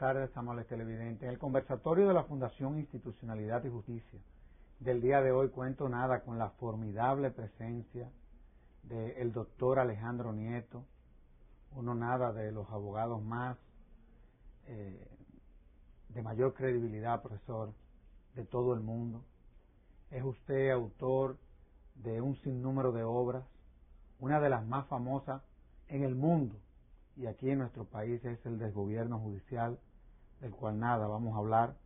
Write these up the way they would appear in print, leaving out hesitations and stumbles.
tardes, amables televidentes. En el conversatorio de la Fundación Institucionalidad y Justicia del día de hoy cuento nada con la formidable presencia del doctor Alejandro Nieto, uno nada de los abogados más de mayor credibilidad, profesor, de todo el mundo. Es usted autor de un sinnúmero de obras, una de las más famosas en el mundo, y aquí en nuestro país es el desgobierno judicial, del cual nada vamos a hablar,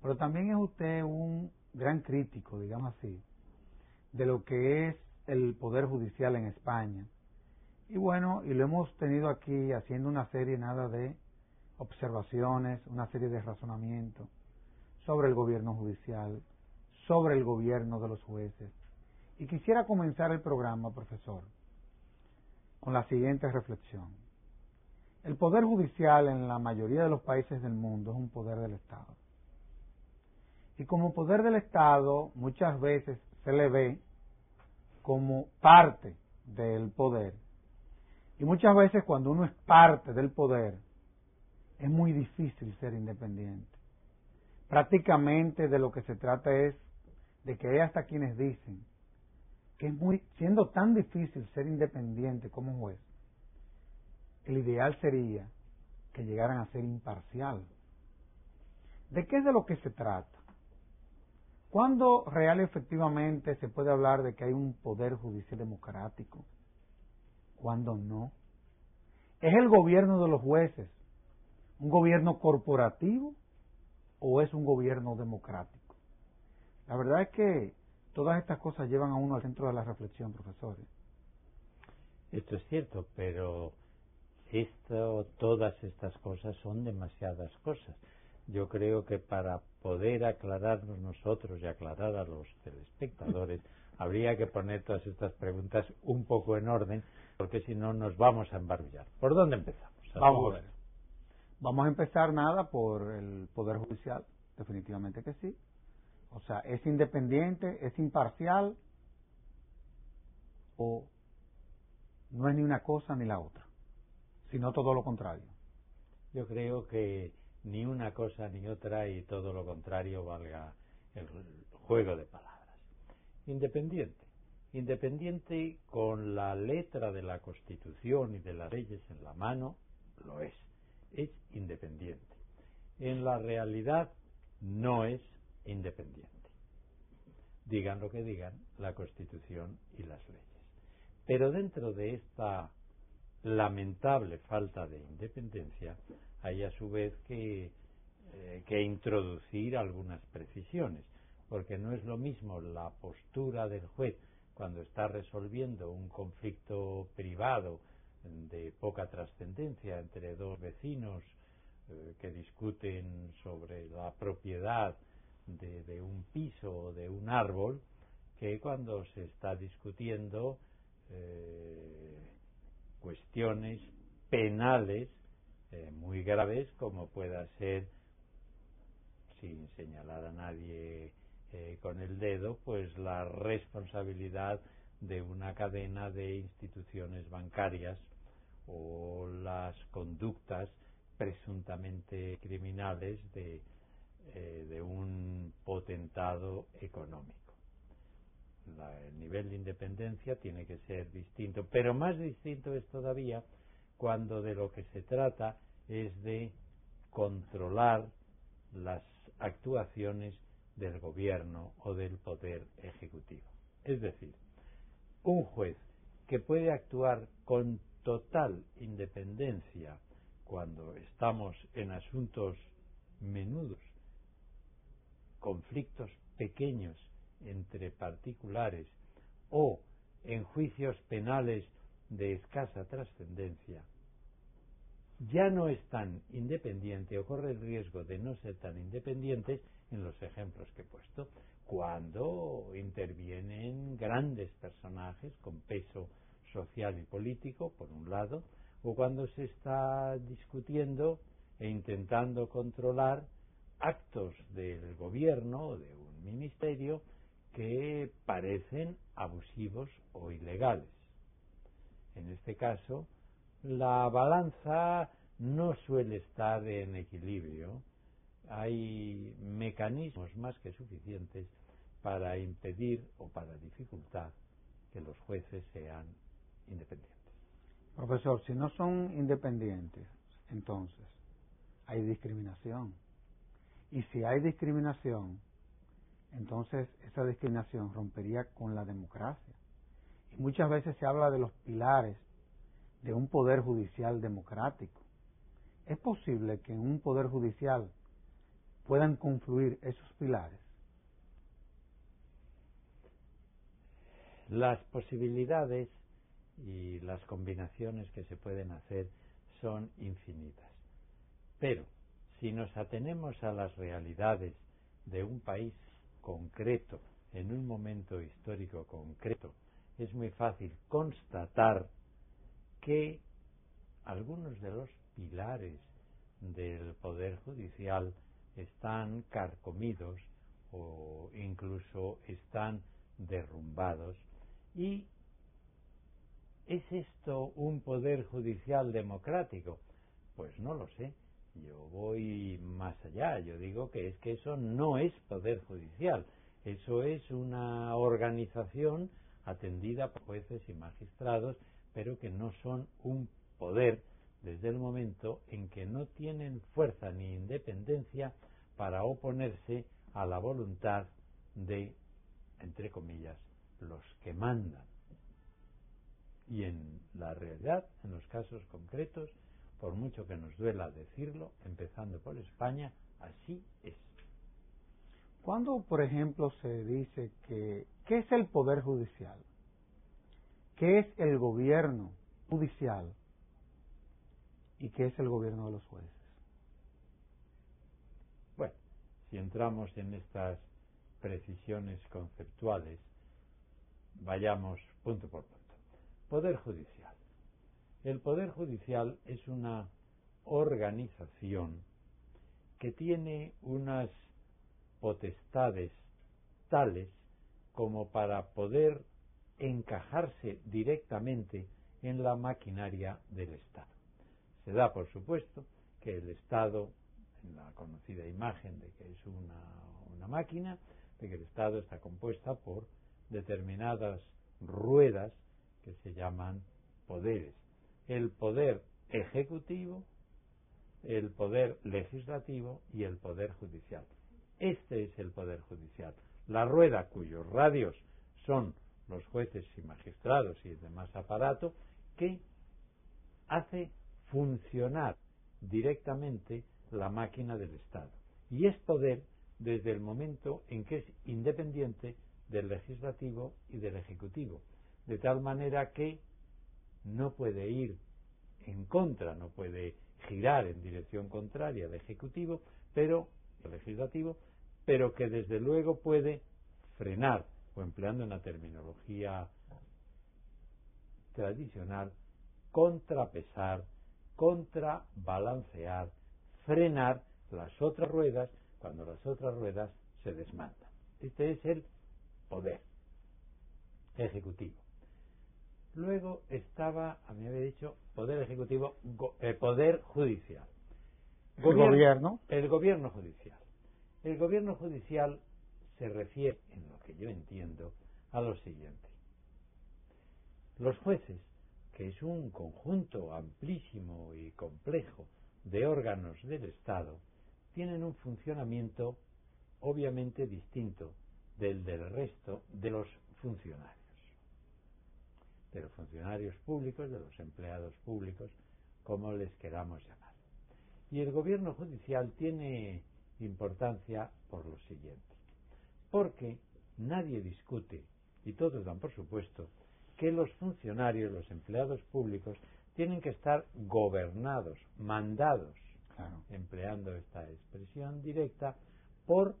pero también es usted un gran crítico, digamos así, de lo que es el Poder Judicial en España. Y bueno, y lo hemos tenido aquí haciendo una serie nada de observaciones, una serie de razonamientos sobre el gobierno judicial, sobre el gobierno de los jueces. Y quisiera comenzar el programa, profesor, con la siguiente reflexión. El Poder Judicial en la mayoría de los países del mundo es un poder del Estado. Y como poder del Estado muchas veces se le ve como parte del poder. Y muchas veces cuando uno es parte del poder es muy difícil ser independiente. Prácticamente de lo que se trata es de que hay hasta quienes dicen que siendo tan difícil ser independiente como juez, el ideal sería que llegaran a ser imparcial. ¿De qué es de lo que se trata? ¿Cuándo real y efectivamente se puede hablar de que hay un poder judicial democrático? ¿Cuándo no? ¿Es el gobierno de los jueces un gobierno corporativo o es un gobierno democrático? La verdad es que todas estas cosas llevan a uno al centro de la reflexión, profesores. Esto es cierto, pero todas estas cosas son demasiadas cosas. Yo creo que para poder aclararnos nosotros y aclarar a los telespectadores, habría que poner todas estas preguntas un poco en orden, porque si no nos vamos a embarullar. ¿Por dónde empezamos? Vamos a ver. Vamos a empezar nada por el Poder Judicial, definitivamente que sí. O sea, ¿es independiente, es imparcial o no es ni una cosa ni la otra, sino todo lo contrario? Yo creo que ni una cosa ni otra y todo lo contrario valga el juego de palabras. Independiente. Independiente con la letra de la Constitución y de las leyes en la mano, lo es. Es independiente. En la realidad no es independiente. Digan lo que digan la Constitución y las leyes. Pero dentro de esta lamentable falta de independencia hay a su vez que introducir algunas precisiones, porque no es lo mismo la postura del juez cuando está resolviendo un conflicto privado de poca trascendencia entre dos vecinos que discuten sobre la propiedad de un piso o de un árbol, que cuando se está discutiendo cuestiones penales muy graves, como pueda ser, sin señalar a nadie con el dedo, pues la responsabilidad de una cadena de instituciones bancarias o las conductas presuntamente criminales de un potentado económico. El nivel de independencia tiene que ser distinto, pero más distinto es todavía cuando de lo que se trata es de controlar las actuaciones del gobierno o del poder ejecutivo. Es decir, un juez que puede actuar con total independencia cuando estamos en asuntos menudos, conflictos pequeños entre particulares o en juicios penales de escasa trascendencia, ya no es tan independiente o corre el riesgo de no ser tan independientes en los ejemplos que he puesto, cuando intervienen grandes personajes con peso social y político, por un lado, o cuando se está discutiendo e intentando controlar actos del gobierno o de un ministerio que parecen abusivos o ilegales. En este caso, la balanza no suele estar en equilibrio. Hay mecanismos más que suficientes para impedir o para dificultar que los jueces sean independientes. Profesor, si no son independientes, entonces hay discriminación. Y si hay discriminación, entonces esa discriminación rompería con la democracia. Y muchas veces se habla de los pilares de un poder judicial democrático. ¿Es posible que en un poder judicial puedan confluir esos pilares? Las posibilidades y las combinaciones que se pueden hacer son infinitas. Pero si nos atenemos a las realidades de un país concreto, en un momento histórico concreto, es muy fácil constatar que algunos de los pilares del Poder Judicial están carcomidos o incluso están derrumbados. ¿Y es esto un Poder Judicial democrático? Pues no lo sé. Yo voy más allá. Yo digo que eso no es Poder Judicial. Eso es una organización atendida por jueces y magistrados, pero que no son un poder desde el momento en que no tienen fuerza ni independencia para oponerse a la voluntad de, entre comillas, los que mandan. Y en la realidad, en los casos concretos, por mucho que nos duela decirlo, empezando por España, así es. Cuando, por ejemplo, se dice que ¿qué es el Poder Judicial? ¿Qué es el gobierno judicial? ¿Y qué es el gobierno de los jueces? Bueno, si entramos en estas precisiones conceptuales, vayamos punto por punto. Poder Judicial. El Poder Judicial es una organización que tiene unas potestades tales como para poder encajarse directamente en la maquinaria del Estado. Se da por supuesto que el Estado, en la conocida imagen de que es una máquina, de que el Estado está compuesta por determinadas ruedas que se llaman poderes. El poder ejecutivo, el poder legislativo y el poder judicial. Este es el Poder Judicial. La rueda cuyos radios son los jueces y magistrados y el demás aparato, que hace funcionar directamente la máquina del Estado. Y es poder desde el momento en que es independiente del legislativo y del ejecutivo. De tal manera que no puede ir en contra, no puede girar en dirección contraria al ejecutivo, pero el legislativo, pero que desde luego puede frenar, o empleando una terminología tradicional, contrapesar, contrabalancear, frenar las otras ruedas cuando las otras ruedas se desmandan. Este es el poder ejecutivo. Luego estaba, a mí me había dicho, poder ejecutivo, poder judicial. El gobierno judicial. El gobierno judicial se refiere, en lo que yo entiendo, a lo siguiente. Los jueces, que es un conjunto amplísimo y complejo de órganos del Estado, tienen un funcionamiento obviamente distinto del resto de los funcionarios. De los funcionarios públicos, de los empleados públicos, como les queramos llamar. Y el gobierno judicial tiene importancia por lo siguiente. Porque nadie discute, y todos dan por supuesto, que los funcionarios, los empleados públicos, tienen que estar gobernados, mandados, empleando esta expresión directa, por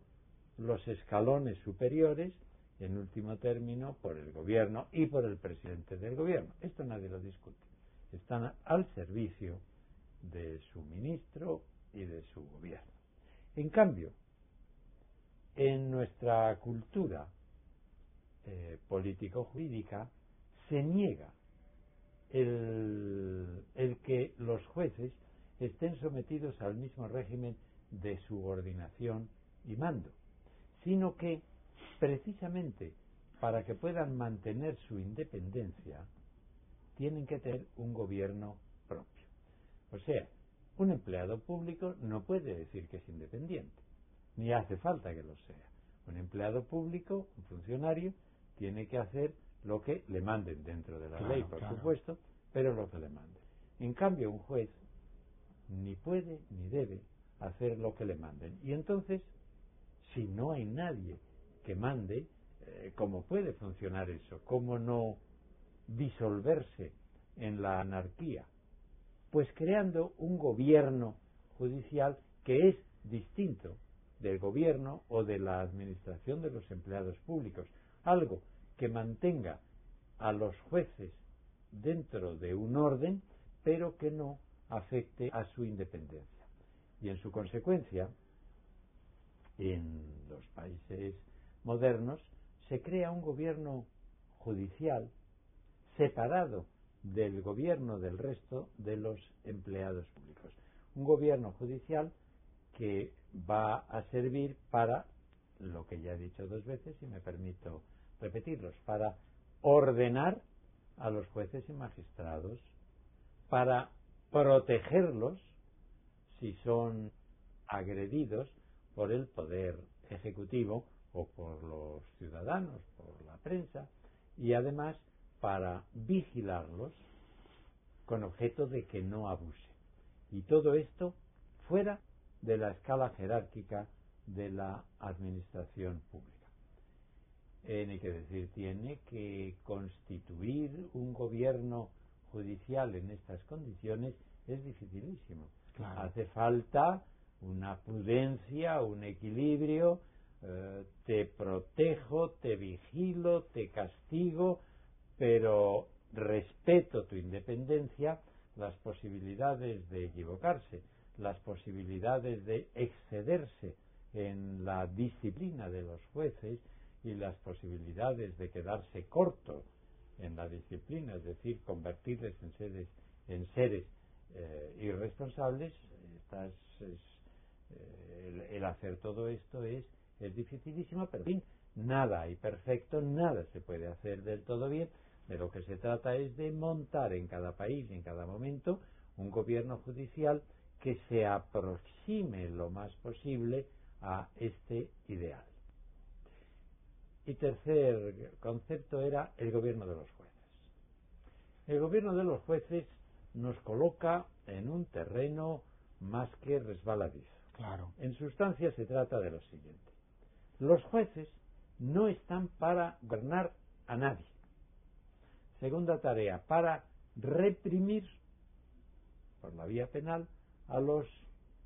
los escalones superiores, en último término, por el gobierno y por el presidente del gobierno. Esto nadie lo discute. Están al servicio de su ministro y de su gobierno. En cambio, en nuestra cultura político-jurídica se niega el que los jueces estén sometidos al mismo régimen de subordinación y mando, sino que precisamente para que puedan mantener su independencia tienen que tener un gobierno propio. O sea, un empleado público no puede decir que es independiente, ni hace falta que lo sea. Un empleado público, un funcionario, tiene que hacer lo que le manden dentro de la ley, por supuesto, pero lo que le manden. En cambio, un juez ni puede ni debe hacer lo que le manden. Y entonces, si no hay nadie que mande, ¿cómo puede funcionar eso? ¿Cómo no disolverse en la anarquía? Pues creando un gobierno judicial que es distinto del gobierno o de la administración de los empleados públicos, algo que mantenga a los jueces dentro de un orden, pero que no afecte a su independencia. Y en su consecuencia, en los países modernos, se crea un gobierno judicial separado del gobierno del resto de los empleados públicos. Un gobierno judicial que va a servir para lo que ya he dicho 2 veces y me permito repetirlos, para ordenar a los jueces y magistrados, para protegerlos si son agredidos por el poder ejecutivo o por los ciudadanos, por la prensa, y además para vigilarlos con objeto de que no abusen. Y todo esto fuera de la escala jerárquica de la administración pública. Hay que decir, tiene que constituir un gobierno judicial en estas condiciones es dificilísimo. Claro. Hace falta una prudencia, un equilibrio, te protejo, te vigilo, te castigo, pero respeto tu independencia, las posibilidades de equivocarse, las posibilidades de excederse en la disciplina de los jueces y las posibilidades de quedarse corto en la disciplina, es decir, convertirles en seres irresponsables. El hacer todo esto es dificilísimo, pero en fin, nada hay perfecto, nada se puede hacer del todo bien. De lo que se trata es de montar en cada país y en cada momento un gobierno judicial que se aproxime lo más posible a este ideal. Y tercer concepto era el gobierno de los jueces. El gobierno de los jueces nos coloca en un terreno más que resbaladizo. Claro. En sustancia se trata de lo siguiente. Los jueces no están para gobernar a nadie. Segunda tarea, para reprimir por la vía penal a los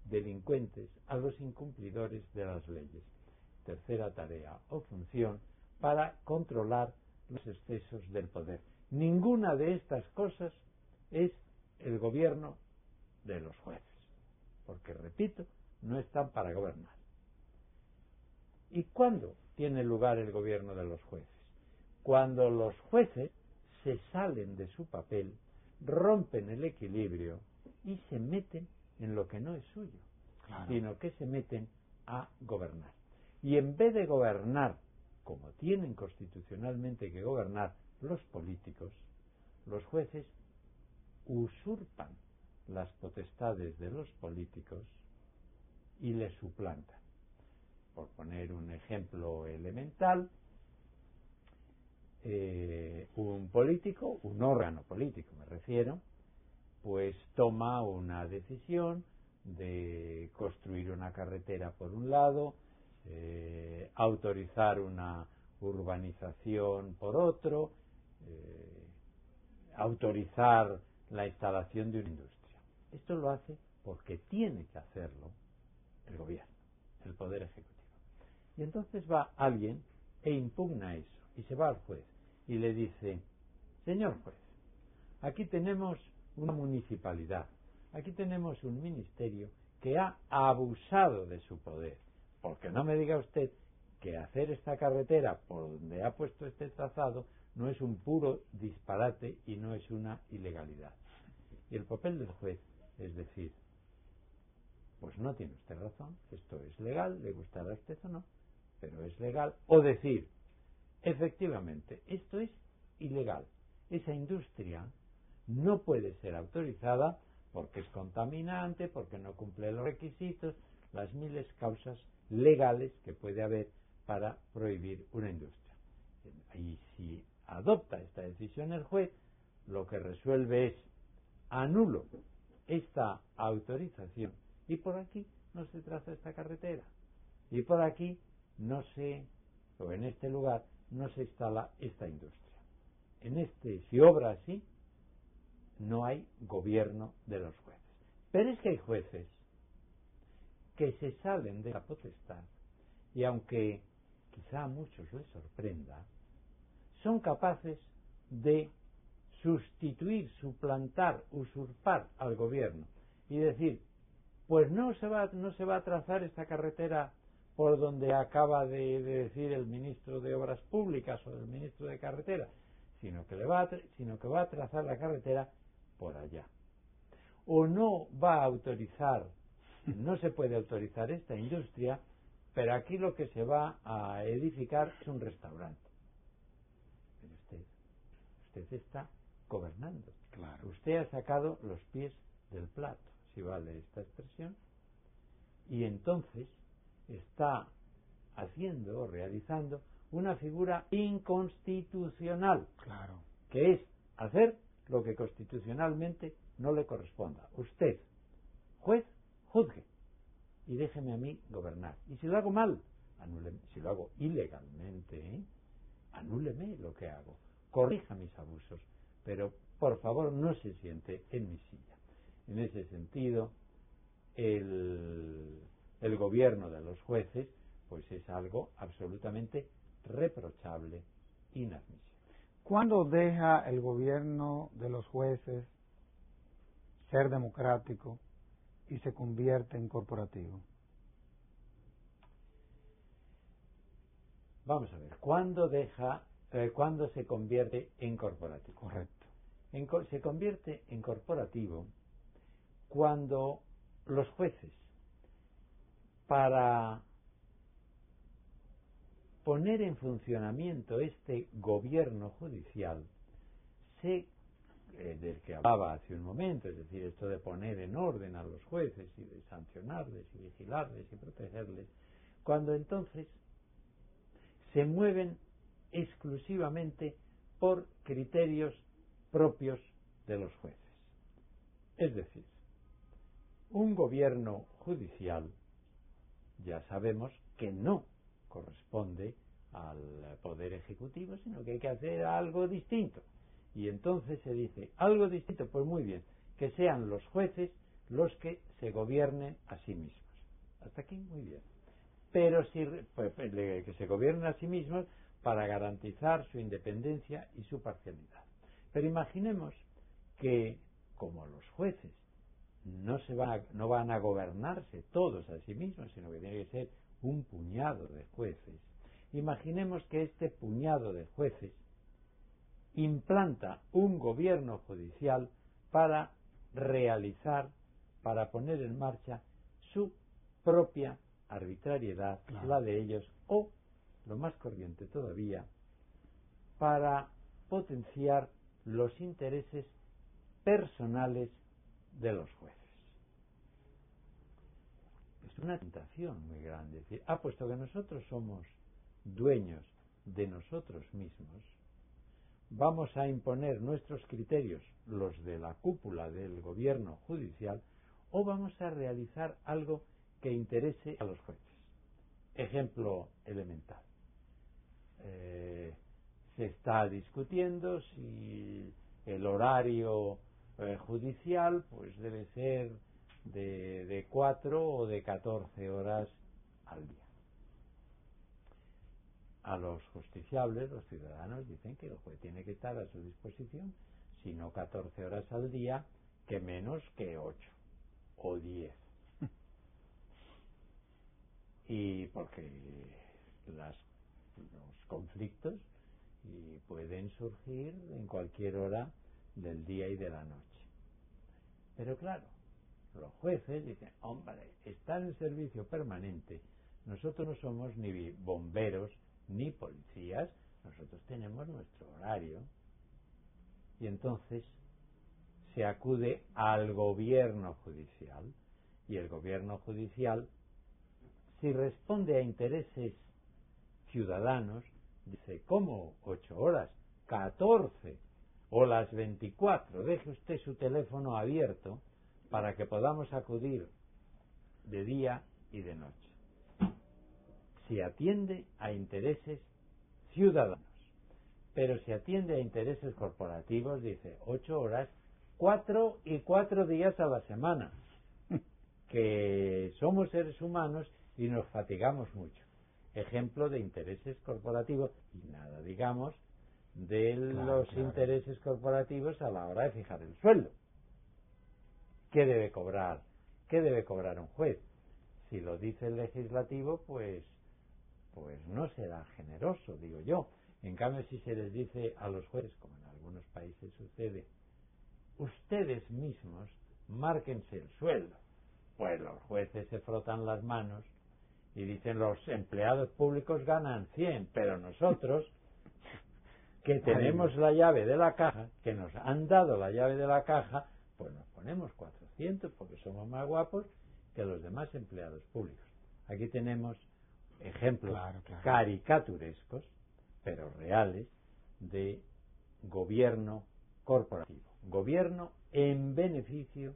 delincuentes, a los incumplidores de las leyes. Tercera tarea o función, para controlar los excesos del poder. Ninguna de estas cosas es el gobierno de los jueces, porque, repito, no están para gobernar. ¿Y cuándo tiene lugar el gobierno de los jueces? Cuando los jueces se salen de su papel, rompen el equilibrio y se meten en lo que no es suyo, sino que se meten a gobernar. Y en vez de gobernar como tienen constitucionalmente que gobernar los políticos, los jueces usurpan las potestades de los políticos y les suplantan. Por poner un ejemplo elemental, un político, un órgano político me refiero, pues toma una decisión de construir una carretera por un lado, autorizar una urbanización por otro, autorizar la instalación de una industria. Esto lo hace porque tiene que hacerlo el gobierno, el poder ejecutivo. Y entonces va alguien e impugna eso y se va al juez y le dice: señor juez, aquí tenemos una municipalidad, aquí tenemos un ministerio que ha abusado de su poder, porque no me diga usted que hacer esta carretera por donde ha puesto este trazado no es un puro disparate y no es una ilegalidad. Y el papel del juez es decir: pues no tiene usted razón, esto es legal, le gustará a usted o no, pero es legal. O decir, efectivamente, esto es ilegal, esa industria no puede ser autorizada porque es contaminante, porque no cumple los requisitos, las miles causas legales que puede haber para prohibir una industria. Y si adopta esta decisión el juez, lo que resuelve es anulo esta autorización y por aquí no se traza esta carretera y por aquí no se, o en este lugar no se instala esta industria. Si obra así, no hay gobierno de los jueces. Pero es que hay jueces que se salen de la potestad y aunque quizá a muchos les sorprenda, son capaces de sustituir, suplantar, usurpar al gobierno y decir, pues no se va a trazar esta carretera por donde acaba de decir el ministro de Obras Públicas o el ministro de Carretera, sino que va a trazar la carretera por allá. O no va a autorizar, no se puede autorizar esta industria, pero aquí lo que se va a edificar es un restaurante. Pero usted está gobernando. Claro. Usted ha sacado los pies del plato, si vale esta expresión, y entonces está haciendo o realizando una figura inconstitucional, Claro. que es hacer lo que constitucionalmente no le corresponda. Usted, juez, juzgue y déjeme a mí gobernar. Y si lo hago mal, anúleme. Si lo hago ilegalmente, anúleme lo que hago, corrija mis abusos, pero por favor no se siente en mi silla. En ese sentido, el gobierno de los jueces pues es algo absolutamente reprochable, inadmisible. ¿Cuándo deja el gobierno de los jueces ser democrático y se convierte en corporativo? Vamos a ver, ¿cuándo se convierte en corporativo? Correcto. Se convierte en corporativo cuando los jueces, para poner en funcionamiento este gobierno judicial, del que hablaba hace un momento, es decir, esto de poner en orden a los jueces y de sancionarles y vigilarles y protegerles, cuando entonces se mueven exclusivamente por criterios propios de los jueces. Es decir, un gobierno judicial, ya sabemos que no corresponde al Poder Ejecutivo, sino que hay que hacer algo distinto. Y entonces se dice, algo distinto, pues muy bien, que sean los jueces los que se gobiernen a sí mismos. Hasta aquí muy bien. Pero que se gobiernen a sí mismos para garantizar su independencia y su parcialidad. Pero imaginemos que, como los jueces no van a gobernarse todos a sí mismos, sino que tiene que ser un puñado de jueces, imaginemos que este puñado de jueces implanta un gobierno judicial para poner en marcha su propia arbitrariedad, claro, la de ellos, o, lo más corriente todavía, para potenciar los intereses personales de los jueces. Es una tentación muy grande decir, puesto que nosotros somos dueños de nosotros mismos, vamos a imponer nuestros criterios, los de la cúpula del gobierno judicial, o vamos a realizar algo que interese a los jueces. Ejemplo elemental. Se está discutiendo si el horario judicial pues debe ser de 4 o de 14 horas al día. A los justiciables, los ciudadanos, dicen que el juez tiene que estar a su disposición, si no 14 horas al día, que menos que 8 o 10. Y porque los conflictos pueden surgir en cualquier hora del día y de la noche. Pero claro, los jueces dicen, hombre, estar en servicio permanente, nosotros no somos ni bomberos ni policías, nosotros tenemos nuestro horario. Y entonces se acude al gobierno judicial, y el gobierno judicial, si responde a intereses ciudadanos, dice, ¿cómo 8 horas? 14 o las 24, deje usted su teléfono abierto para que podamos acudir de día y de noche. Si atiende a intereses ciudadanos, pero si atiende a intereses corporativos, dice 8 horas, 4 y 4 días a la semana, que somos seres humanos y nos fatigamos mucho. Ejemplo de intereses corporativos, y nada, digamos, de los intereses corporativos a la hora de fijar el sueldo. ¿Qué debe cobrar? ¿Qué debe cobrar un juez? Si lo dice el legislativo, pues no será generoso, digo yo. En cambio, si se les dice a los jueces, como en algunos países sucede, ustedes mismos márquense el sueldo, pues los jueces se frotan las manos y dicen, los empleados públicos ganan 100, pero nosotros, que tenemos la llave de la caja, que nos han dado la llave de la caja, pues nos ponemos 400 porque somos más guapos que los demás empleados públicos. Aquí tenemos ejemplos caricaturescos, pero reales, de gobierno corporativo. Gobierno en beneficio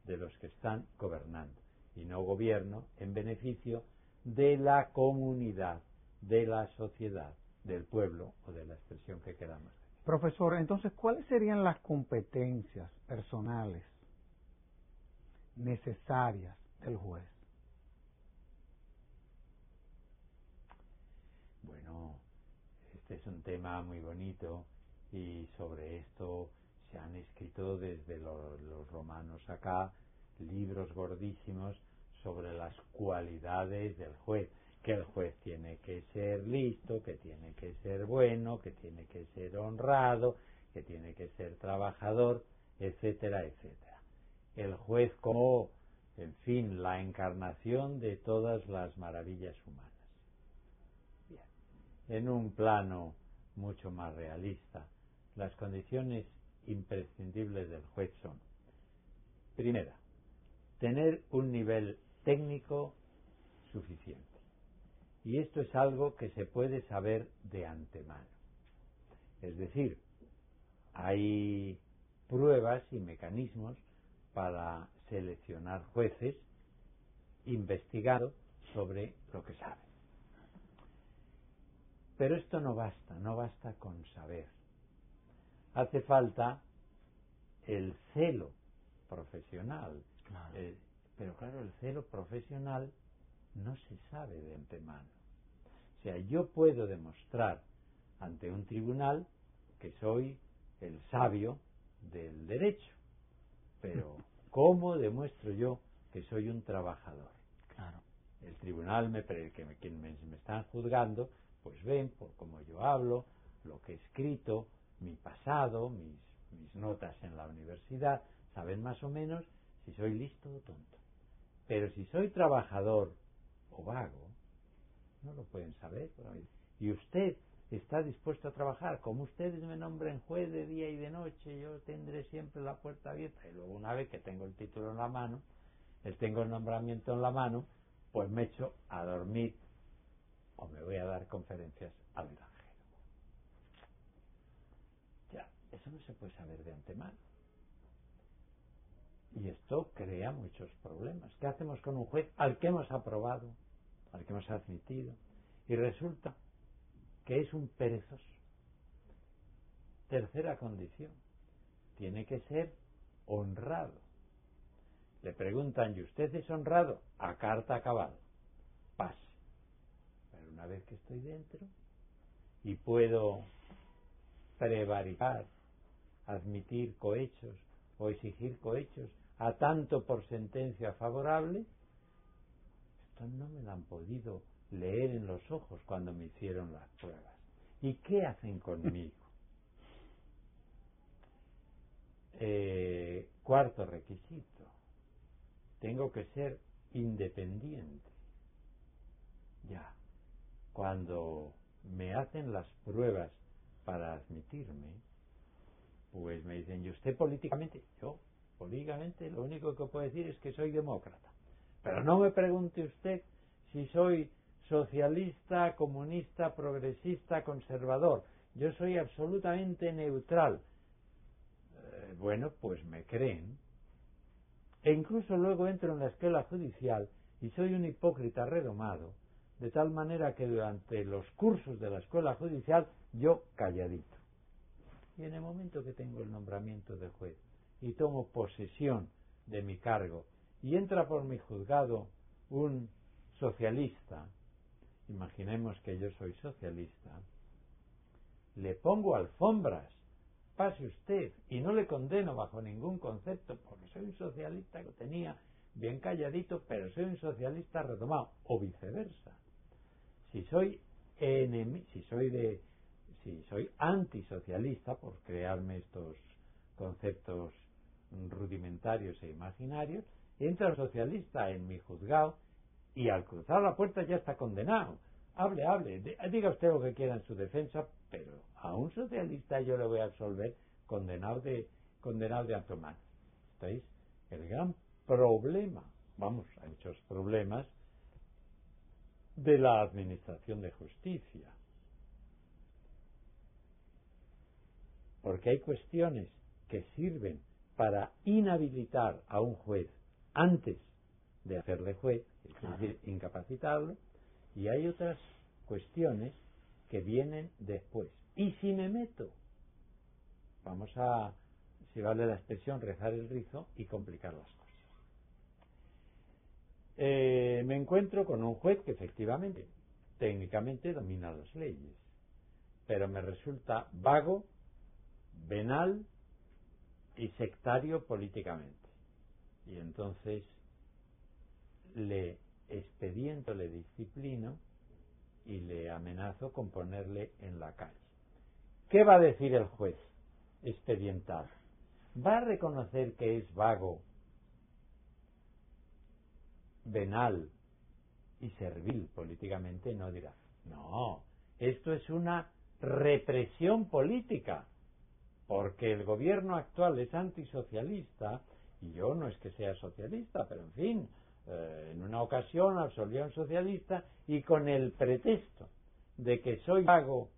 de los que están gobernando y no gobierno en beneficio de la comunidad, de la sociedad, del pueblo o de la expresión que queramos. Profesor, entonces, ¿cuáles serían las competencias personales necesarias del juez? Bueno, este es un tema muy bonito y sobre esto se han escrito desde los romanos acá libros gordísimos sobre las cualidades del juez, que el juez tiene que ser listo, que tiene que ser bueno, que tiene que ser honrado, que tiene que ser trabajador, etcétera, etcétera. El juez como, en fin, la encarnación de todas las maravillas humanas. Bien. En un plano mucho más realista, las condiciones imprescindibles del juez son: primera, tener un nivel técnico suficiente. Y esto es algo que se puede saber de antemano. Es decir, hay pruebas y mecanismos para seleccionar jueces investigando sobre lo que saben. Pero esto no basta con saber. Hace falta el celo profesional. Claro. Pero claro, el celo profesional no se sabe de antemano. O sea, yo puedo demostrar ante un tribunal que soy el sabio del derecho, pero ¿cómo demuestro yo que soy un trabajador? Claro. El tribunal, quien me están juzgando, pues ven por cómo yo hablo, lo que he escrito, mi pasado, mis notas en la universidad, saben más o menos si soy listo o tonto. Pero si soy trabajador o vago, no lo pueden saber. Y usted está dispuesto a trabajar. Como ustedes me nombren juez de día y de noche, yo tendré siempre la puerta abierta. Y luego, una vez que tengo el título en la mano, tengo el nombramiento en la mano, pues me echo a dormir o me voy a dar conferencias al extranjero. Ya, eso no se puede saber de antemano. Y esto crea muchos problemas. ¿Qué hacemos con un juez al que hemos aprobado, al que hemos admitido, y resulta que es un perezoso? Tercera condición, tiene que ser honrado. Le preguntan, ¿y usted es honrado? A carta cabal, pase. Pero una vez que estoy dentro y puedo prevaricar, admitir cohechos o exigir cohechos a tanto por sentencia favorable, esto no me lo han podido leer en los ojos cuando me hicieron las pruebas. ¿Y qué hacen conmigo? Cuarto requisito, tengo que ser independiente. Ya, cuando me hacen las pruebas para admitirme, pues me dicen, ¿y usted políticamente? Yo, políticamente, lo único que puedo decir es que soy demócrata. Pero no me pregunte usted si soy socialista, comunista, progresista, conservador. Yo soy absolutamente neutral. Bueno, pues me creen. E incluso luego entro en la escuela judicial y soy un hipócrita redomado, de tal manera que durante los cursos de la escuela judicial yo calladito. Y en el momento que tengo el nombramiento de juez y tomo posesión de mi cargo y entra por mi juzgado un socialista, imaginemos que yo soy socialista, le pongo alfombras, pase usted, y no le condeno bajo ningún concepto, porque soy un socialista que lo tenía bien calladito, pero soy un socialista retomado, o viceversa. Si soy antisocialista, por crearme estos conceptos rudimentarios e imaginarios, entra el socialista en mi juzgado y al cruzar la puerta ya está condenado. Hable, diga usted lo que quiera en su defensa, pero a un socialista yo le voy a absolver condenado de antemano. ¿Estáis? El gran problema, hay muchos problemas de la administración de justicia. Porque hay cuestiones que sirven para inhabilitar a un juez antes de hacerle juez, es decir, incapacitarlo, y hay otras cuestiones que vienen después. Y si me meto, vamos a, si vale la expresión, rezar el rizo y complicar las cosas. Me encuentro con un juez que efectivamente, técnicamente domina las leyes, pero me resulta vago, venal y sectario políticamente. Y entonces le expediento, le disciplino y le amenazo con ponerle en la calle. ¿Qué va a decir el juez expedientado? ¿Va a reconocer que es vago, venal y servil políticamente? No dirá. No, esto es una represión política, porque el gobierno actual es antisocialista y yo no es que sea socialista, pero en fin, en una ocasión absolví a un socialista y con el pretexto de que soy vago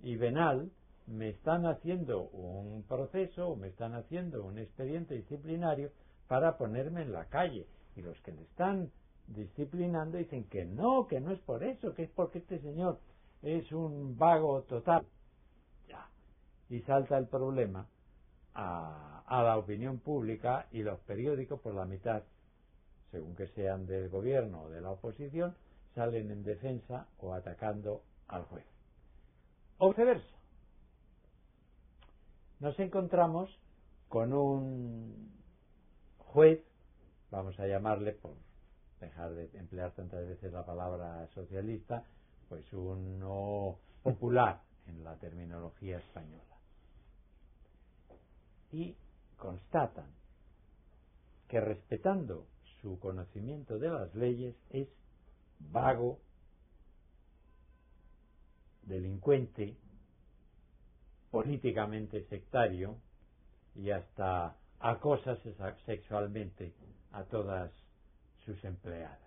y venal me están haciendo un proceso o me están haciendo un expediente disciplinario para ponerme en la calle, y los que le están disciplinando dicen que no es por eso, que es porque este señor es un vago total. Ya. Y salta el problema a la opinión pública, y los periódicos por la mitad, según que sean del gobierno o de la oposición, salen en defensa o atacando al juez. O viceversa. Nos encontramos con un juez, vamos a llamarle, por dejar de emplear tantas veces la palabra socialista, pues uno popular en la terminología española. Y constatan que, respetando su conocimiento de las leyes, es vago, delincuente, políticamente sectario y hasta acosa sexualmente a todas sus empleadas.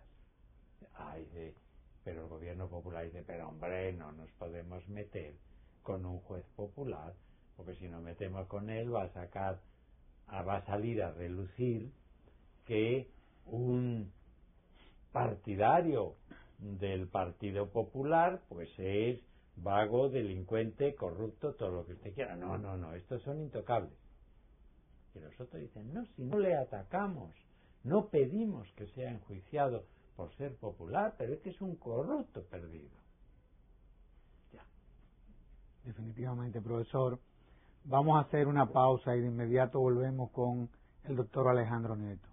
Pero el gobierno popular dice, pero hombre, no nos podemos meter con un juez popular, porque si nos metemos con él va a salir a relucir que un partidario del Partido Popular pues es vago, delincuente, corrupto, todo lo que usted quiera. No, estos son intocables. Y los otros dicen, no, si no le atacamos, no pedimos que sea enjuiciado por ser popular, pero es que es un corrupto perdido. Ya. Definitivamente, profesor. Vamos a hacer una pausa y de inmediato volvemos con el doctor Alejandro Nieto.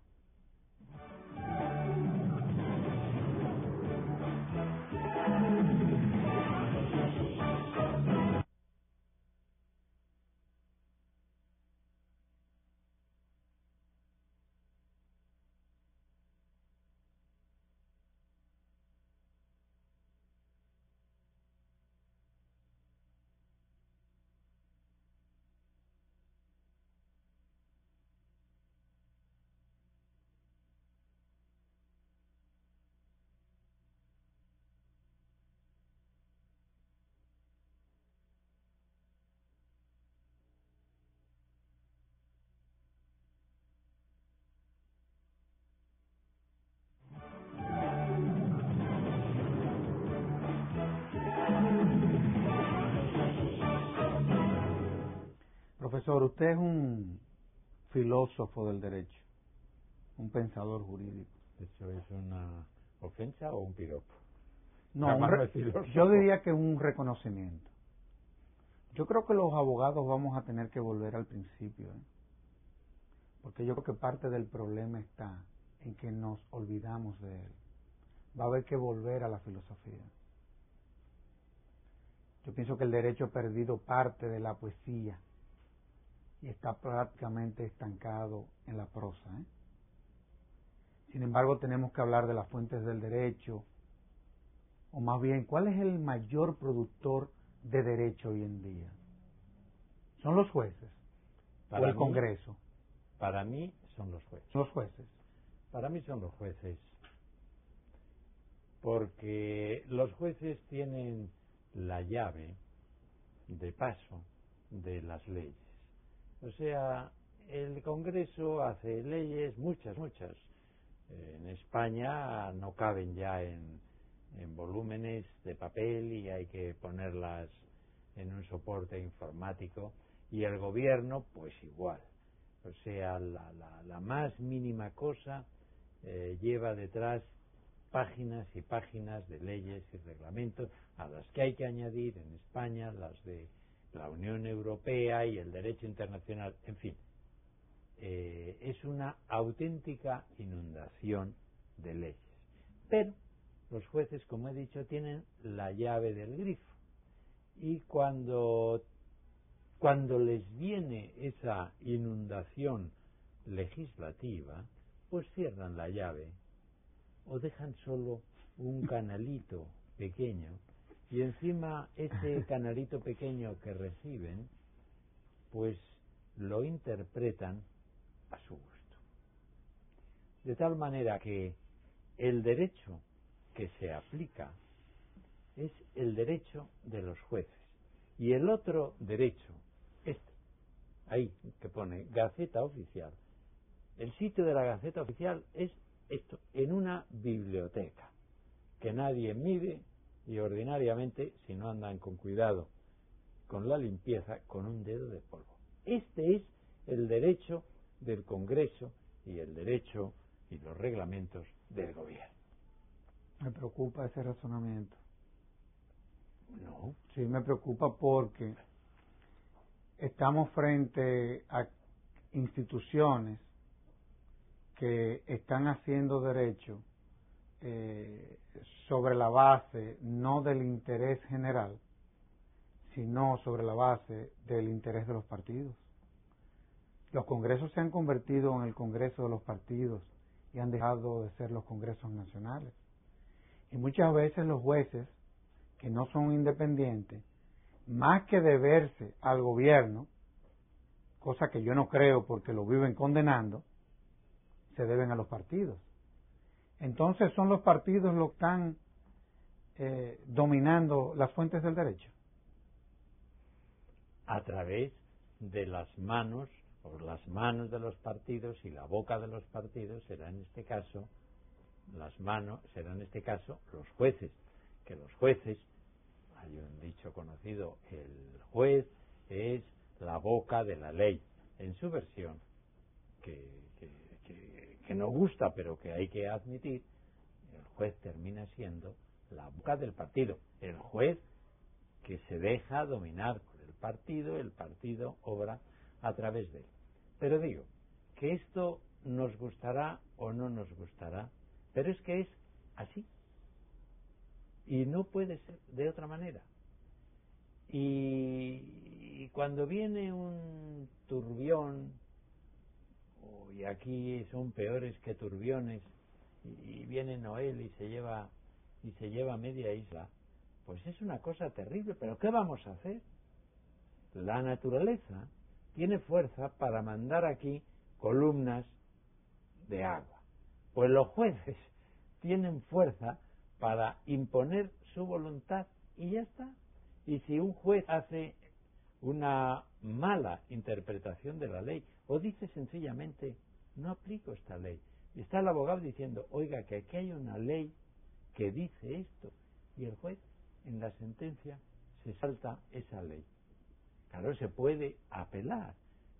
Profesor, usted es un filósofo del derecho, un pensador jurídico. ¿Eso es una ofensa o un piropo? No, yo diría que un reconocimiento. Yo creo que los abogados vamos a tener que volver al principio, porque yo creo que parte del problema está en que nos olvidamos de él. Va a haber que volver a la filosofía. Yo pienso que el derecho ha perdido parte de la poesía y está prácticamente estancado en la prosa. Sin embargo, tenemos que hablar de las fuentes del derecho, o más bien, ¿cuál es el mayor productor de derecho hoy en día? ¿Son los jueces o el Congreso? Para mí son los jueces. Los jueces. Para mí son los jueces, porque los jueces tienen la llave de paso de las leyes. O sea, el Congreso hace leyes, muchas. En España no caben ya en volúmenes de papel y hay que ponerlas en un soporte informático, y el gobierno pues igual. O sea, la más mínima cosa lleva detrás páginas y páginas de leyes y reglamentos, a las que hay que añadir en España las de la Unión Europea y el derecho internacional, en fin. Es una auténtica inundación de leyes. Pero los jueces, como he dicho, tienen la llave del grifo, y cuando les viene esa inundación legislativa, pues cierran la llave o dejan solo un canalito pequeño, y encima ese canalito pequeño que reciben, pues lo interpretan a su gusto. De tal manera que el derecho que se aplica es el derecho de los jueces, y el otro derecho, ahí que pone Gaceta Oficial, el sitio de la Gaceta Oficial es esto, en una biblioteca que nadie mide, y ordinariamente, si no andan con cuidado con la limpieza, con un dedo de polvo. Este es el derecho del Congreso y el derecho y los reglamentos del gobierno. Me preocupa ese razonamiento. No. Sí, me preocupa porque estamos frente a instituciones que están haciendo derecho sobre la base no del interés general, sino sobre la base del interés de los partidos. Los congresos se han convertido en el Congreso de los partidos y han dejado de ser los congresos nacionales. Y muchas veces los jueces, que no son independientes, más que deberse al gobierno, cosa que yo no creo porque lo viven condenando, se deben a los partidos. Entonces son los partidos los que están dominando las fuentes del derecho. A través de las manos, o las manos de los partidos, y la boca de los partidos será en este caso los jueces, que los jueces, hay un dicho conocido, el juez es la boca de la ley, en su versión que no gusta, pero que hay que admitir. El juez termina siendo la boca del partido, el juez que se deja dominar por el partido obra a través de él. Pero digo que esto nos gustará o no nos gustará, pero es que es así, y no puede ser de otra manera. Y cuando viene un turbión, y aquí son peores que turbiones, y viene Noel y se lleva media isla, pues es una cosa terrible. Pero ¿qué vamos a hacer? La naturaleza tiene fuerza para mandar aquí columnas de agua, pues los jueces tienen fuerza para imponer su voluntad, y ya está. Y si un juez hace una mala interpretación de la ley, o dice sencillamente no aplico esta ley, y está el abogado diciendo, oiga, que aquí hay una ley que dice esto, y el juez en la sentencia se salta esa ley. Claro, se puede apelar,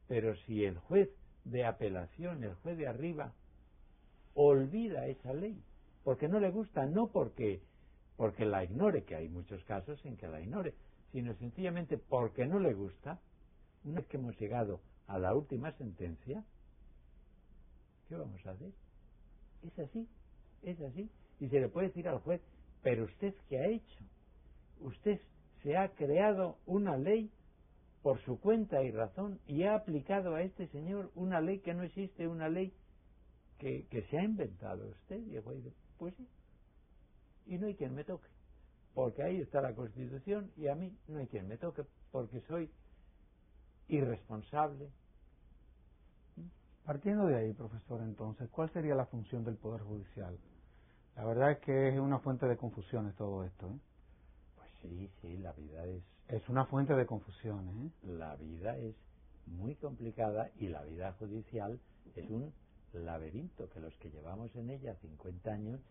Pero si el juez de apelación, el juez de arriba, olvida esa ley, porque no le gusta, no porque la ignore, que hay muchos casos en que la ignore, sino sencillamente porque no le gusta, una vez que hemos llegado a la última sentencia, ¿qué vamos a hacer? Es así, es así. Y se le puede decir al juez, pero usted ¿qué ha hecho? Usted se ha creado una ley por su cuenta y razón y ha aplicado a este señor una ley que no existe, una ley que se ha inventado usted. Y el juez dice, pues sí, y no hay quien me toque, porque ahí está la Constitución y a mí no hay quien me toque porque soy irresponsable. Partiendo de ahí, profesor, entonces, ¿cuál sería la función del Poder Judicial? La verdad es que es una fuente de confusiones todo esto, ¿eh? Pues sí, la vida es una fuente de confusiones, ¿eh? La vida es muy complicada y la vida judicial es un laberinto que los que llevamos en ella 50 años,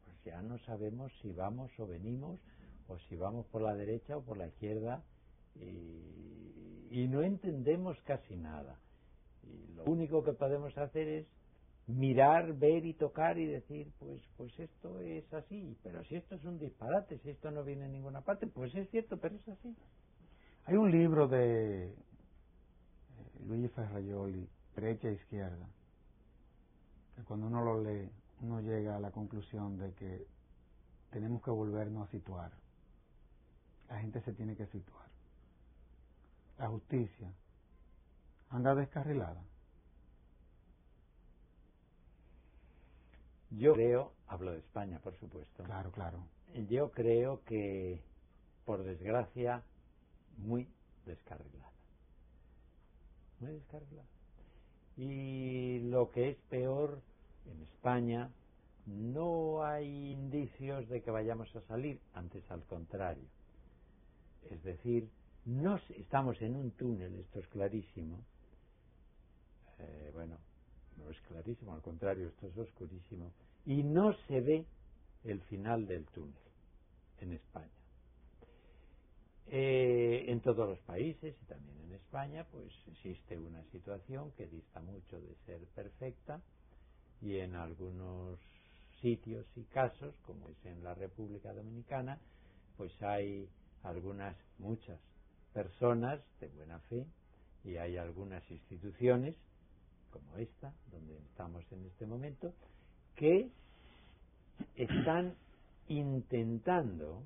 pues ya no sabemos si vamos o venimos, o si vamos por la derecha o por la izquierda, y no entendemos casi nada. Y lo único que podemos hacer es mirar, ver y tocar y decir, pues esto es así, pero si esto es un disparate, si esto no viene en ninguna parte, pues es cierto, pero es así. Hay un libro de Luigi Ferrajoli, Derecha e Izquierda, que cuando uno lo lee, uno llega a la conclusión de que tenemos que volvernos a situar. La gente se tiene que situar. La justicia anda descarrilada. Yo creo, hablo de España, por supuesto. Claro, claro. Yo creo que, por desgracia, muy descarrilada. Muy descarrilada. Y lo que es peor, en España no hay indicios de que vayamos a salir, antes al contrario. Es decir, no estamos en un túnel, esto es clarísimo. Bueno, no es clarísimo, al contrario, esto es oscurísimo. Y no se ve el final del túnel en España. En todos los países y también en España, pues existe una situación que dista mucho de ser perfecta, y en algunos sitios y casos, como es en la República Dominicana, pues hay muchas personas de buena fe, y hay algunas instituciones como esta, donde estamos en este momento, que están intentando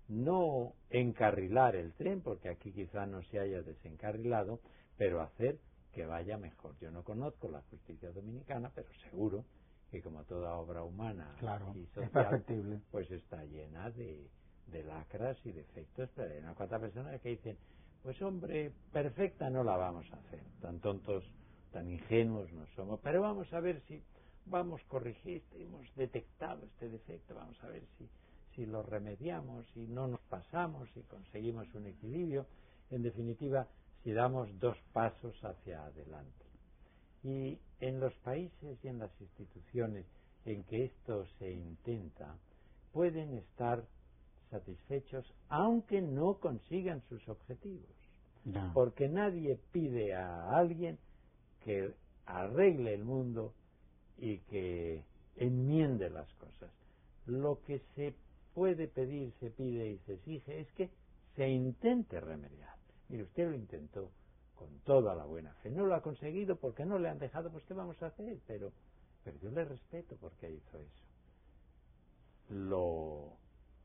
no encarrilar el tren, porque aquí quizá no se haya desencarrilado, pero hacer que vaya mejor. Yo no conozco la justicia dominicana, pero seguro que, como toda obra humana, claro, y social, es perfectible, pues está llena de lacras y defectos. Pero hay unas cuantas personas que dicen, pues hombre, perfecta no la vamos a hacer, tan tontos, tan ingenuos no somos, pero vamos a ver si vamos a corregir, hemos detectado este defecto, vamos a ver si lo remediamos, si no nos pasamos, si conseguimos un equilibrio, en definitiva, si damos 2 pasos hacia adelante. Y en los países y en las instituciones en que esto se intenta, pueden estar satisfechos aunque no consigan sus objetivos. No. Porque nadie pide a alguien que arregle el mundo y que enmiende las cosas. Lo que se puede pedir, se pide y se exige es que se intente remediar. Mire, usted lo intentó con toda la buena fe. No lo ha conseguido porque no le han dejado, pues ¿qué vamos a hacer? Pero yo le respeto porque hizo eso. Lo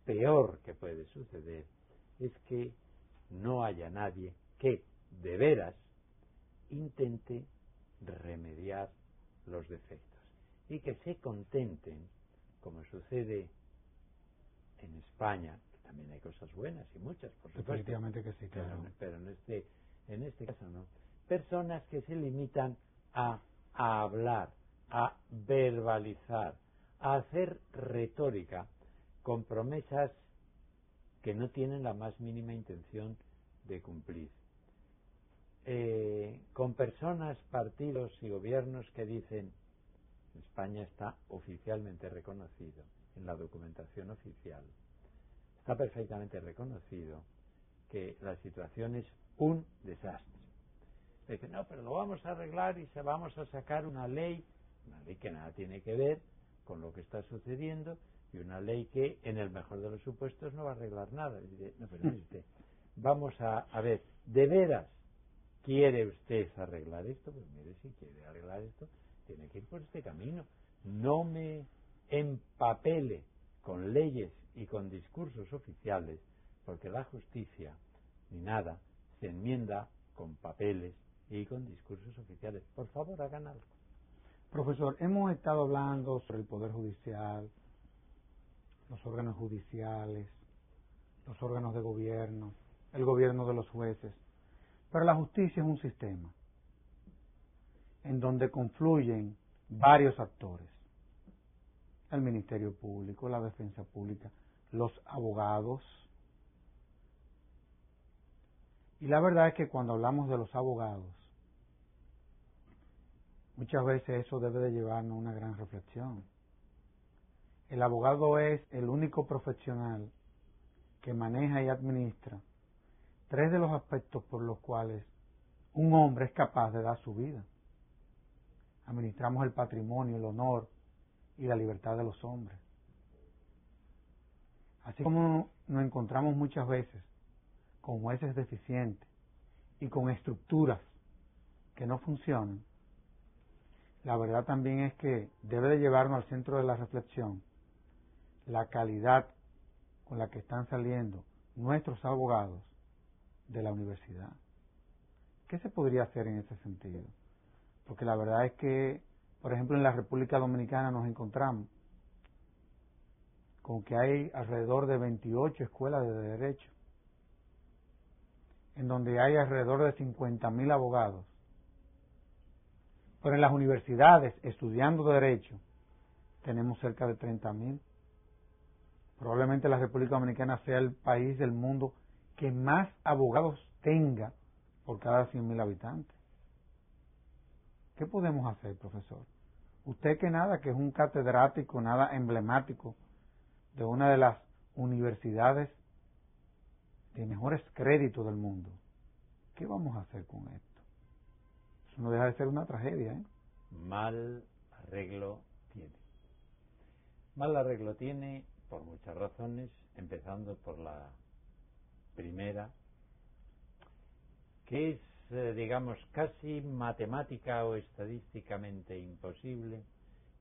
peor que puede suceder es que no haya nadie que, de veras, intente remediar los defectos y que se contenten, como sucede en España, que también hay cosas buenas y muchas, por supuesto. Definitivamente que sí, claro. Pero en este caso no. Personas que se limitan a hablar, a verbalizar, a hacer retórica con promesas que no tienen la más mínima intención de cumplir. Con personas, partidos y gobiernos que dicen, España está oficialmente reconocido en la documentación oficial, está perfectamente reconocido que la situación es un desastre. Dice, no, pero lo vamos a arreglar y vamos a sacar una ley que nada tiene que ver con lo que está sucediendo, y una ley que en el mejor de los supuestos no va a arreglar nada. Dice, no, pero mire, vamos a ver, ¿de veras quiere usted arreglar esto? Pues mire, si quiere arreglar esto, tiene que ir por este camino. No me empapele con leyes y con discursos oficiales, porque la justicia, ni nada, se enmienda con papeles y con discursos oficiales. Por favor, hagan algo. Profesor, hemos estado hablando sobre el Poder Judicial, los órganos judiciales, los órganos de gobierno, el gobierno de los jueces, pero la justicia es un sistema en donde confluyen varios actores: el Ministerio Público, la Defensa Pública, los abogados. Y la verdad es que cuando hablamos de los abogados, muchas veces eso debe de llevarnos a una gran reflexión. El abogado es el único profesional que maneja y administra tres de los aspectos por los cuales un hombre es capaz de dar su vida. Administramos el patrimonio, el honor y la libertad de los hombres. Así como nos encontramos muchas veces con jueces deficientes y con estructuras que no funcionan, la verdad también es que debe de llevarnos al centro de la reflexión la calidad con la que están saliendo nuestros abogados de la universidad. ¿Qué se podría hacer en ese sentido? Porque la verdad es que, por ejemplo, en la República Dominicana nos encontramos con que hay alrededor de 28 escuelas de derecho, en donde hay alrededor de 50.000 abogados. Pero en las universidades, estudiando derecho, tenemos cerca de 30.000. Probablemente la República Dominicana sea el país del mundo que más abogados tenga por cada 100.000 habitantes. ¿Qué podemos hacer, profesor? Usted que es un catedrático, nada emblemático de una de las universidades de mejores créditos del mundo. ¿Qué vamos a hacer con esto? Eso no deja de ser una tragedia, ¿eh? Mal arreglo tiene. Mal arreglo tiene por muchas razones, empezando por la primera, que es, digamos, casi matemática o estadísticamente imposible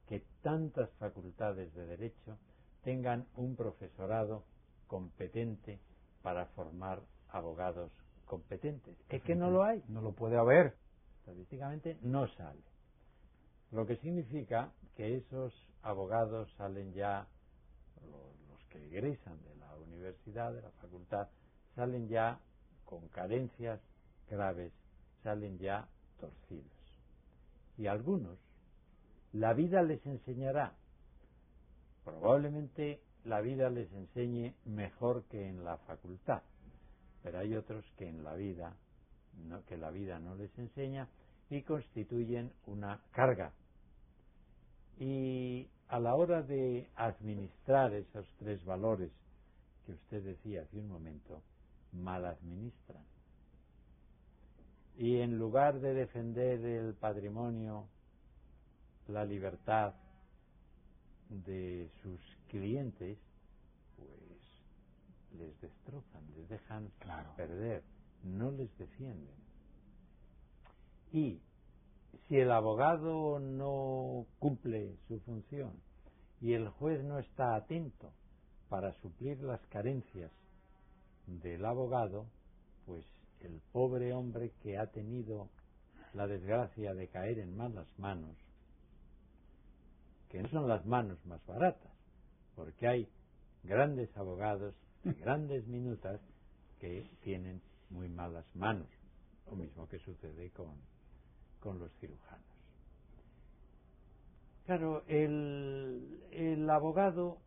que tantas facultades de derecho tengan un profesorado competente para formar abogados competentes. Es que no lo hay. No lo puede haber. Estadísticamente no sale. Lo que significa que esos abogados salen ya, los que egresan de la universidad, de la facultad, salen ya con carencias graves, salen ya torcidos. Y algunos, la vida les enseñará. Probablemente la vida les enseñe mejor que en la facultad, pero hay otros que en la vida no les enseña y constituyen una carga. Y a la hora de administrar esos tres valores que usted decía hace un momento, mal administran. Y en lugar de defender el patrimonio, la libertad de sus clientes, pues les destrozan, les dejan perder, no les defienden. Y si el abogado no cumple su función y el juez no está atento para suplir las carencias del abogado, pues el pobre hombre que ha tenido la desgracia de caer en malas manos, que no son las manos más baratas, porque hay grandes abogados y grandes minutas que tienen muy malas manos, lo mismo que sucede con los cirujanos. Claro, el abogado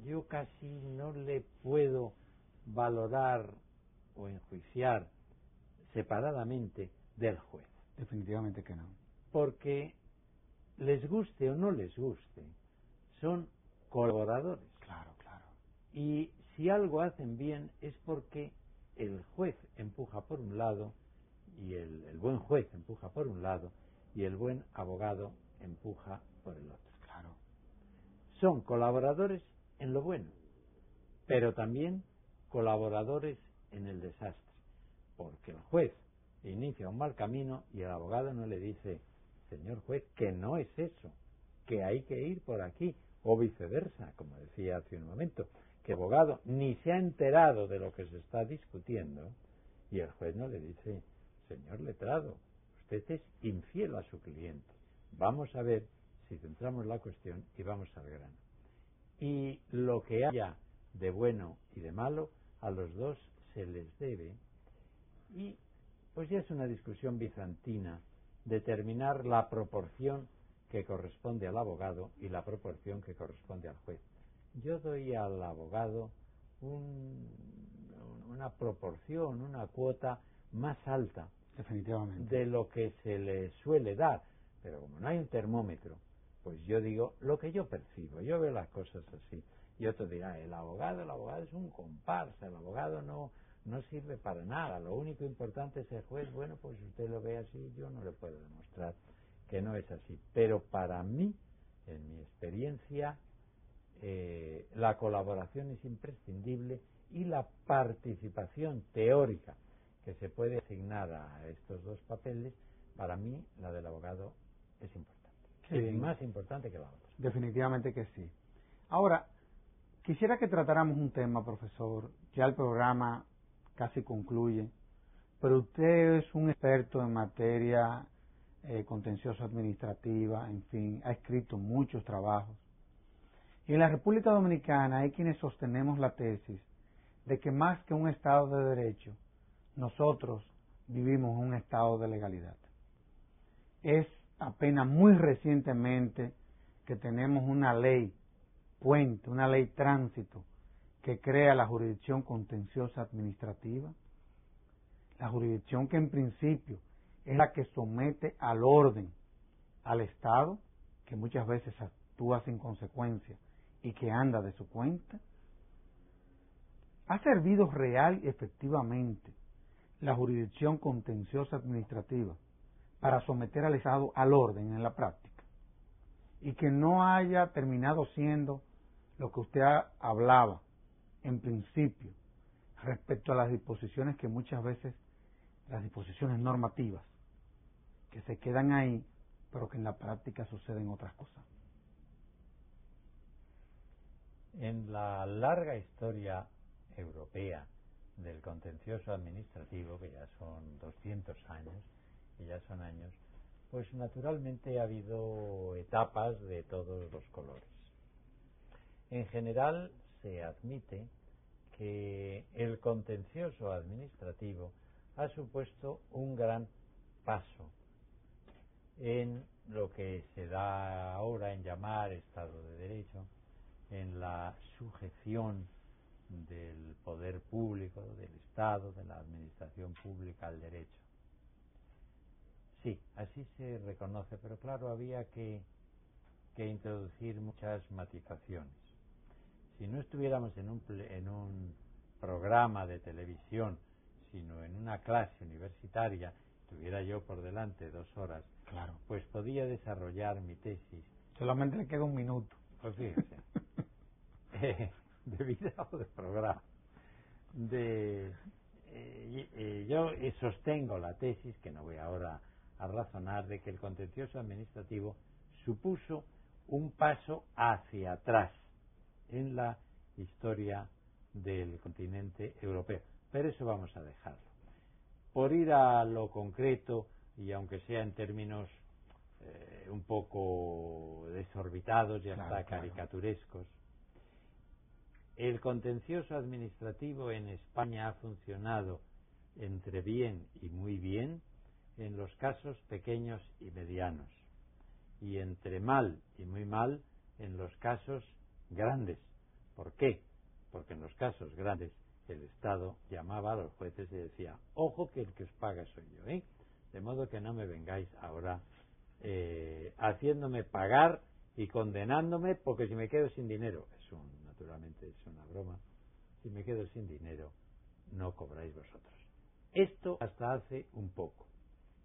yo casi no le puedo valorar o enjuiciar separadamente del juez. Definitivamente que no. Porque les guste o no les guste, son colaboradores. Claro, claro. Y si algo hacen bien es porque el juez empuja por un lado y el buen juez empuja por un lado y el buen abogado empuja por el otro. Claro. Son colaboradores en lo bueno, pero también colaboradores en el desastre, porque el juez inicia un mal camino y el abogado no le dice, señor juez, que no es eso, que hay que ir por aquí, o viceversa, como decía hace un momento, que el abogado ni se ha enterado de lo que se está discutiendo y el juez no le dice, señor letrado, usted es infiel a su cliente. Vamos a ver si centramos la cuestión y vamos al grano. Y lo que haya de bueno y de malo, a los dos se les debe, y pues ya es una discusión bizantina, determinar la proporción que corresponde al abogado y la proporción que corresponde al juez. Yo doy al abogado una proporción, una cuota más alta, definitivamente, de lo que se le suele dar, pero como no hay un termómetro, pues yo digo lo que yo percibo, yo veo las cosas así. Y otro dirá, el abogado es un comparsa, el abogado no sirve para nada, lo único importante es el juez. Bueno, pues usted lo ve así, yo no le puedo demostrar que no es así. Pero para mí, en mi experiencia, la colaboración es imprescindible y la participación teórica que se puede asignar a estos dos papeles, para mí la del abogado es importante. Es más importante que la otra. Definitivamente que sí. Ahora, quisiera que tratáramos un tema, profesor. Ya el programa casi concluye, pero usted es un experto en materia contencioso administrativa, en fin, ha escrito muchos trabajos. Y en la República Dominicana hay quienes sostenemos la tesis de que más que un Estado de Derecho, nosotros vivimos un Estado de legalidad. Es apenas muy recientemente que tenemos una ley puente, una ley tránsito que crea la jurisdicción contenciosa administrativa, la jurisdicción que en principio es la que somete al orden al Estado, que muchas veces actúa sin consecuencia y que anda de su cuenta. ¿Ha servido real y efectivamente la jurisdicción contenciosa administrativa para someter al Estado al orden en la práctica? Y que no haya terminado siendo lo que usted hablaba en principio respecto a las disposiciones que muchas veces, las disposiciones normativas, que se quedan ahí, pero que en la práctica suceden otras cosas. En la larga historia europea del contencioso administrativo, que ya son 200 años, y ya son años, pues naturalmente ha habido etapas de todos los colores. En general se admite que el contencioso administrativo ha supuesto un gran paso en lo que se da ahora en llamar Estado de Derecho, en la sujeción del poder público, del Estado, de la administración pública al derecho. Sí, así se reconoce, pero claro, había que introducir muchas matizaciones. Si no estuviéramos en un programa de televisión, sino en una clase universitaria, tuviera yo por delante 2 horas, claro, pues podía desarrollar mi tesis. Solamente le queda 1 minuto. Pues fíjese, de vida o de programa. Yo sostengo la tesis, que no voy ahora a razonar, de que el contencioso administrativo supuso un paso hacia atrás en la historia del continente europeo. Pero eso vamos a dejarlo. Por ir a lo concreto, y aunque sea en términos un poco desorbitados y hasta caricaturescos, el contencioso administrativo en España ha funcionado entre bien y muy bien en los casos pequeños y medianos, y entre mal y muy mal en los casos grandes. ¿Por qué? Porque en los casos grandes el Estado llamaba a los jueces y decía, ojo que el que os paga soy yo, de modo que no me vengáis ahora haciéndome pagar y condenándome, porque si me quedo sin dinero, naturalmente es una broma, si me quedo sin dinero no cobráis vosotros. Esto hasta hace un poco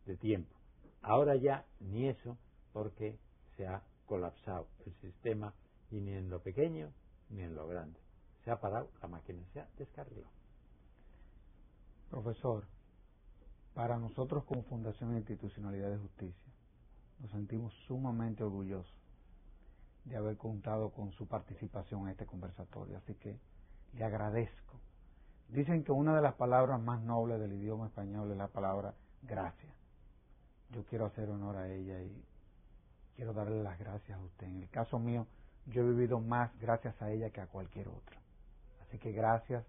de tiempo. Ahora ya ni eso, porque se ha colapsado el sistema y ni en lo pequeño ni en lo grande. Se ha parado la máquina, se ha descarrilado. Profesor, para nosotros como Fundación de Institucionalidad de Justicia, nos sentimos sumamente orgullosos de haber contado con su participación en este conversatorio, así que le agradezco. Dicen que una de las palabras más nobles del idioma español es la palabra gracias. Yo quiero hacer honor a ella y quiero darle las gracias a usted. En el caso mío, yo he vivido más gracias a ella que a cualquier otra. Así que gracias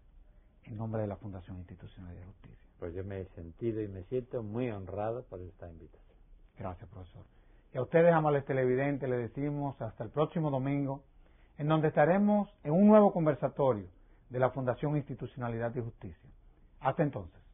en nombre de la Fundación Institucional de Justicia. Pues yo me he sentido y me siento muy honrado por esta invitación. Gracias, profesor. Y a ustedes, amables televidentes, les decimos hasta el próximo domingo, en donde estaremos en un nuevo conversatorio de la Fundación Institucionalidad y Justicia. Hasta entonces.